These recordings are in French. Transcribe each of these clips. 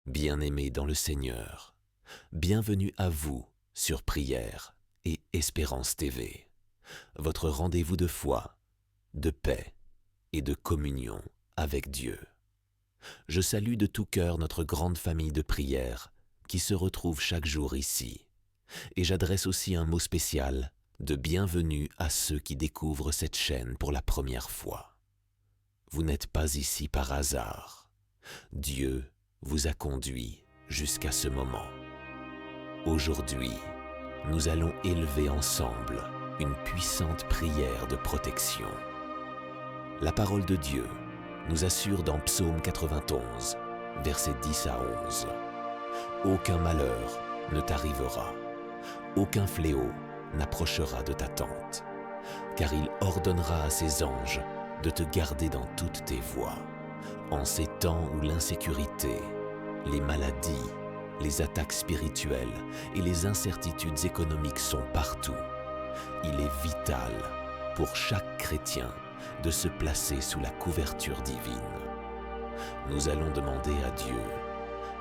Bien-aimés dans le Seigneur, bienvenue à vous sur Prière et Espérance TV, votre rendez-vous de foi, de paix et de communion avec Dieu. Je salue de tout cœur notre grande famille de prière qui se retrouve chaque jour ici, et j'adresse aussi un mot spécial de bienvenue à ceux qui découvrent cette chaîne pour la première fois. Vous n'êtes pas ici par hasard. Dieu vous a conduit jusqu'à ce moment. Aujourd'hui, nous allons élever ensemble une puissante prière de protection. La parole de Dieu nous assure dans Psaume 91, versets 10 à 11. « Aucun malheur ne t'arrivera, aucun fléau n'approchera de ta tente, car il ordonnera à ses anges de te garder dans toutes tes voies. En ces temps où l'insécurité, les maladies, les attaques spirituelles et les incertitudes économiques sont partout, il est vital pour chaque chrétien de se placer sous la couverture divine. Nous allons demander à Dieu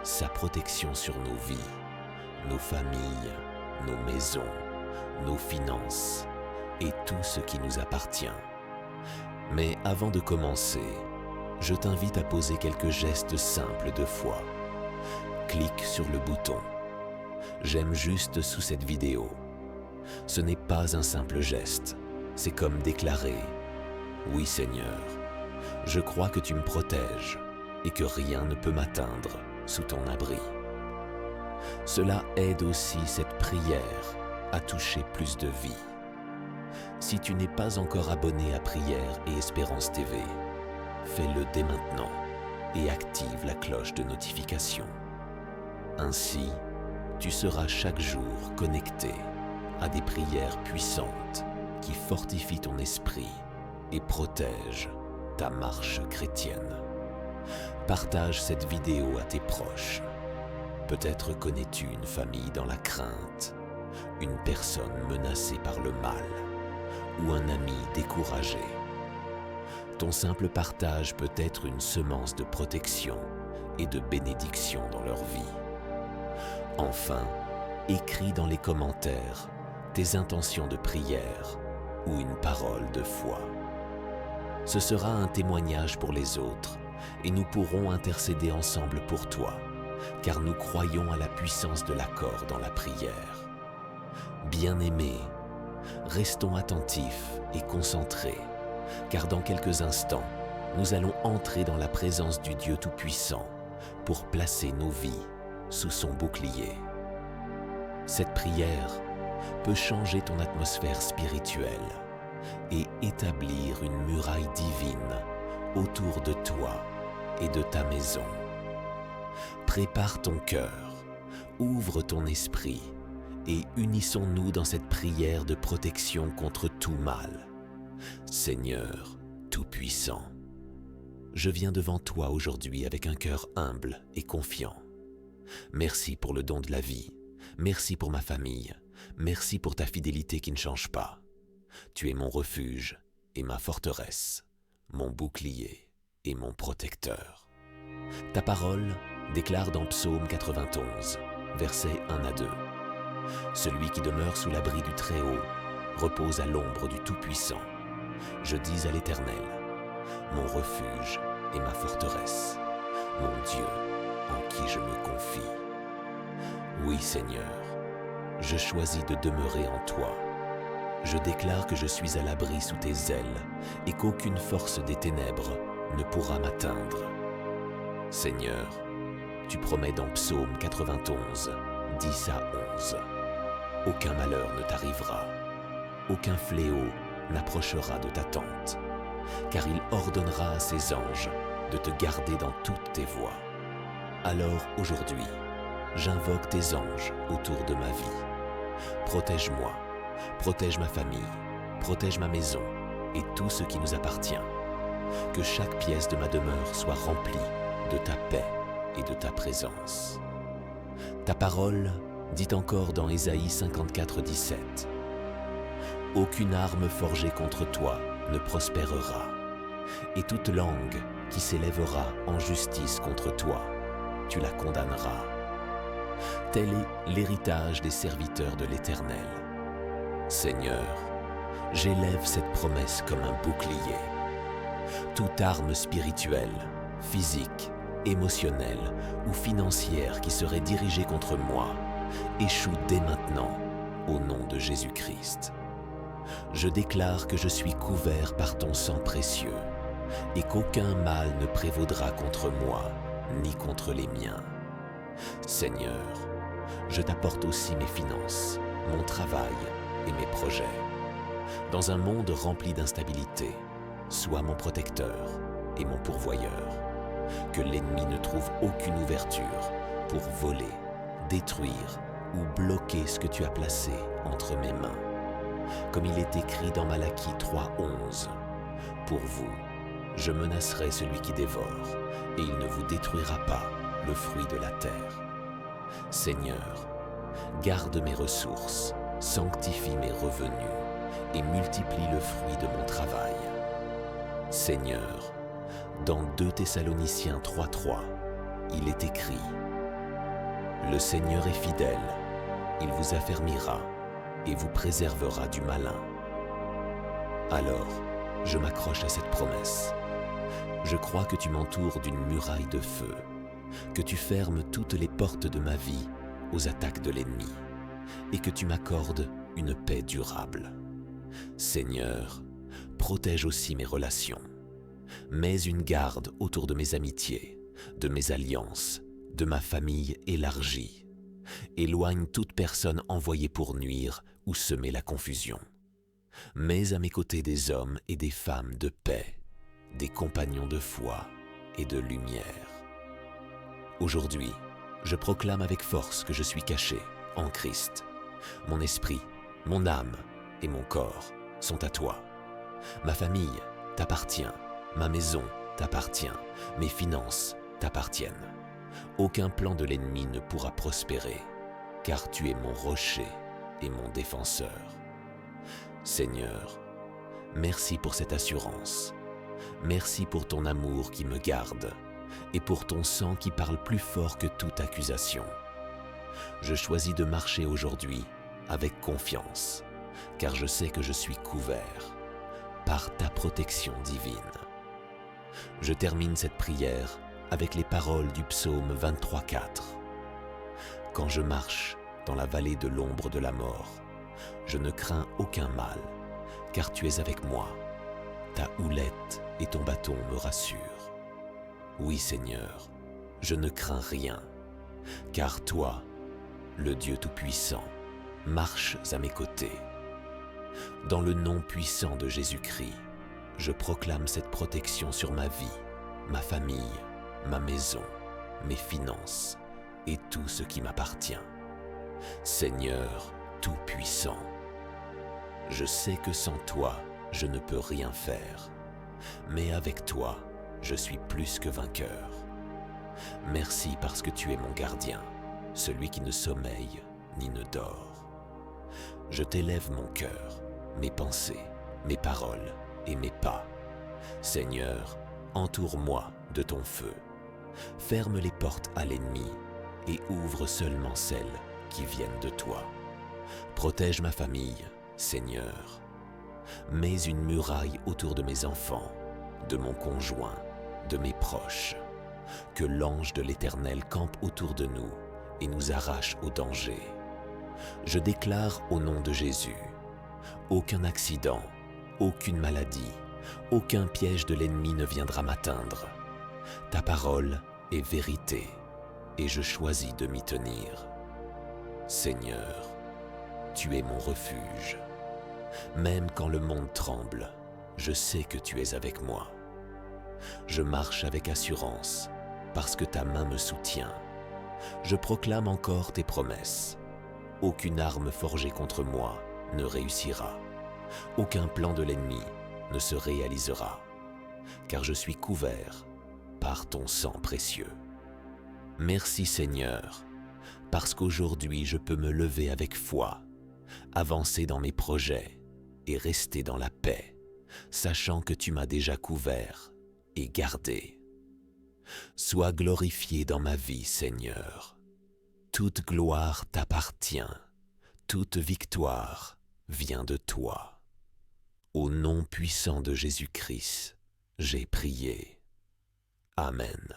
sa protection sur nos vies, nos familles, nos maisons, nos finances et tout ce qui nous appartient. Mais avant de commencer, je t'invite à poser quelques gestes simples de foi. Clique sur le bouton « J'aime juste » sous cette vidéo. Ce n'est pas un simple geste, c'est comme déclarer « Oui Seigneur, je crois que tu me protèges et que rien ne peut m'atteindre sous ton abri. » Cela aide aussi cette prière à toucher plus de vie. Si tu n'es pas encore abonné à Prière et Espérance TV, fais-le dès maintenant et active la cloche de notification. Ainsi, tu seras chaque jour connecté à des prières puissantes qui fortifient ton esprit et protègent ta marche chrétienne. Partage cette vidéo à tes proches. Peut-être connais-tu une famille dans la crainte, une personne menacée par le mal ou un ami découragé. Ton simple partage peut être une semence de protection et de bénédiction dans leur vie. Enfin, écris dans les commentaires tes intentions de prière ou une parole de foi. Ce sera un témoignage pour les autres et nous pourrons intercéder ensemble pour toi, car nous croyons à la puissance de l'accord dans la prière. Bien-aimés, restons attentifs et concentrés, car dans quelques instants, nous allons entrer dans la présence du Dieu Tout-Puissant pour placer nos vies sous son bouclier. Cette prière peut changer ton atmosphère spirituelle et établir une muraille divine autour de toi et de ta maison. Prépare ton cœur, ouvre ton esprit et unissons-nous dans cette prière de protection contre tout mal. Seigneur Tout-Puissant, je viens devant toi aujourd'hui avec un cœur humble et confiant. Merci pour le don de la vie, merci pour ma famille, merci pour ta fidélité qui ne change pas. Tu es mon refuge et ma forteresse, mon bouclier et mon protecteur. Ta parole déclare dans Psaume 91, versets 1 à 2. Celui qui demeure sous l'abri du Très-Haut repose à l'ombre du Tout-Puissant. Je dis à l'Éternel, mon refuge et ma forteresse, mon Dieu en qui je me confie. Oui Seigneur, je choisis de demeurer en toi. Je déclare que je suis à l'abri sous tes ailes et qu'aucune force des ténèbres ne pourra m'atteindre. Seigneur, tu promets dans Psaume 91, 10 à 11. Aucun malheur ne t'arrivera, aucun fléau n'approchera de ta tente, car il ordonnera à ses anges de te garder dans toutes tes voies. Alors aujourd'hui, j'invoque tes anges autour de ma vie. Protège-moi, protège ma famille, protège ma maison et tout ce qui nous appartient. Que chaque pièce de ma demeure soit remplie de ta paix et de ta présence. Ta parole dit encore dans Ésaïe 54, 17 « Aucune arme forgée contre toi ne prospérera, et toute langue qui s'élèvera en justice contre toi, tu la condamneras. Tel est l'héritage des serviteurs de l'Éternel. Seigneur, j'élève cette promesse comme un bouclier. Toute arme spirituelle, physique, émotionnelle ou financière qui serait dirigée contre moi échoue dès maintenant au nom de Jésus-Christ. Je déclare que je suis couvert par ton sang précieux et qu'aucun mal ne prévaudra contre moi ni contre les miens. Seigneur, je t'apporte aussi mes finances, mon travail et mes projets. Dans un monde rempli d'instabilité, sois mon protecteur et mon pourvoyeur. Que l'ennemi ne trouve aucune ouverture pour voler, détruire ou bloquer ce que tu as placé entre mes mains. Comme il est écrit dans Malachie 3:11, « Pour vous, je menacerai celui qui dévore, et il ne vous détruira pas le fruit de la terre. » Seigneur, garde mes ressources, sanctifie mes revenus et multiplie le fruit de mon travail. Seigneur, dans 2 Thessaloniciens 3:3, il est écrit « Le Seigneur est fidèle, il vous affermira et vous préservera du malin. » Alors, je m'accroche à cette promesse. Je crois que tu m'entoures d'une muraille de feu, que tu fermes toutes les portes de ma vie aux attaques de l'ennemi et que tu m'accordes une paix durable. Seigneur, protège aussi mes relations. Mets une garde autour de mes amitiés, de mes alliances, de ma famille élargie. Éloigne toute personne envoyée pour nuire ou semer la confusion. Mets à mes côtés des hommes et des femmes de paix, des compagnons de foi et de lumière. Aujourd'hui, je proclame avec force que je suis caché en Christ. Mon esprit, mon âme et mon corps sont à toi. Ma famille t'appartient, ma maison t'appartient, mes finances t'appartiennent. Aucun plan de l'ennemi ne pourra prospérer, car tu es mon rocher et mon défenseur. Seigneur, merci pour cette assurance. Merci pour ton amour qui me garde et pour ton sang qui parle plus fort que toute accusation. Je choisis de marcher aujourd'hui avec confiance, car je sais que je suis couvert par ta protection divine. Je termine cette prière avec les paroles du psaume 23:4. Quand je marche dans la vallée de l'ombre de la mort, je ne crains aucun mal, car tu es avec moi. Ta houlette et ton bâton me rassurent. Oui, Seigneur, je ne crains rien, car toi, le Dieu Tout-Puissant, marches à mes côtés. Dans le nom puissant de Jésus-Christ, je proclame cette protection sur ma vie, ma famille, ma maison, mes finances et tout ce qui m'appartient. Seigneur Tout-Puissant, je sais que sans toi, je ne peux rien faire, mais avec toi, je suis plus que vainqueur. Merci parce que tu es mon gardien, celui qui ne sommeille ni ne dort. Je t'élève mon cœur, mes pensées, mes paroles et mes pas. Seigneur, entoure-moi de ton feu. Ferme les portes à l'ennemi et ouvre seulement celles qui viennent de toi. Protège ma famille, Seigneur. Mets une muraille autour de mes enfants, de mon conjoint, de mes proches. Que l'ange de l'Éternel campe autour de nous et nous arrache au danger. Je déclare au nom de Jésus, aucun accident, aucune maladie, aucun piège de l'ennemi ne viendra m'atteindre. Ta parole est vérité et je choisis de m'y tenir. Seigneur, tu es mon refuge. Même quand le monde tremble, je sais que tu es avec moi. Je marche avec assurance parce que ta main me soutient. Je proclame encore tes promesses. Aucune arme forgée contre moi ne réussira. Aucun plan de l'ennemi ne se réalisera, car je suis couvert par ton sang précieux. Merci Seigneur, parce qu'aujourd'hui je peux me lever avec foi, avancer dans mes projets et rester dans la paix, sachant que tu m'as déjà couvert et gardé. Sois glorifié dans ma vie, Seigneur. Toute gloire t'appartient, toute victoire vient de toi. Au nom puissant de Jésus-Christ, j'ai prié. Amen.